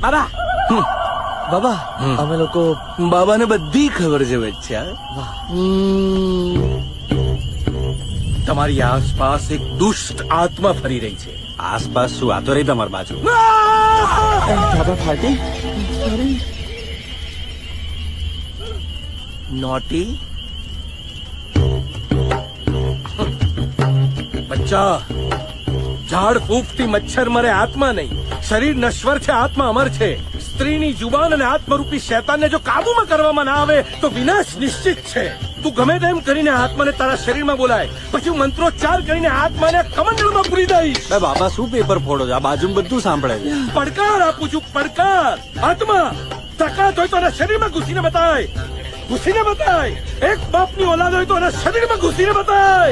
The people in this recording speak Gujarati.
બાબા બાબા અમે લોકો બાબાને બધી ખબર છે બચ્ચા. તમારી આસપાસ એક દુષ્ટ આત્મા ફરી રહી છે. આસપાસ શું? આ તો રહી તમારી બાજુ. બાબા ફાટી નોટી બચ્ચા, ઝાડ ફૂંકથી મચ્છર મરે, આત્મા નહીં. શરીર નશ્વર છે, આત્મા અમર છે. સ્ત્રીની જુબાન અને આત્મરૂપી શૈતાનને જો કાબુમાં કરવામાં ના આવે તો વિનાશ નિશ્ચિત છે. તું ગમે તેમ કરીને આત્માને તારા શરીરમાં બોલાય, પછી હું મંત્રોચ્ચાર કરીને આત્માને કમંડળમાં પૂરી દઈશ. બે બાબા શું પેપર ફોડો છો? આ બાજુ બધું સાંભળે છે. પડકાર આપું છું, પડકાર. આત્મા તાકાત હોય તો એના શરીરમાં ઘૂસીને બતાય, ઘૂસીને બતાય. એક બાપની ઓલાદ હોય તો એના શરીરમાં ઘૂસીને બતાય.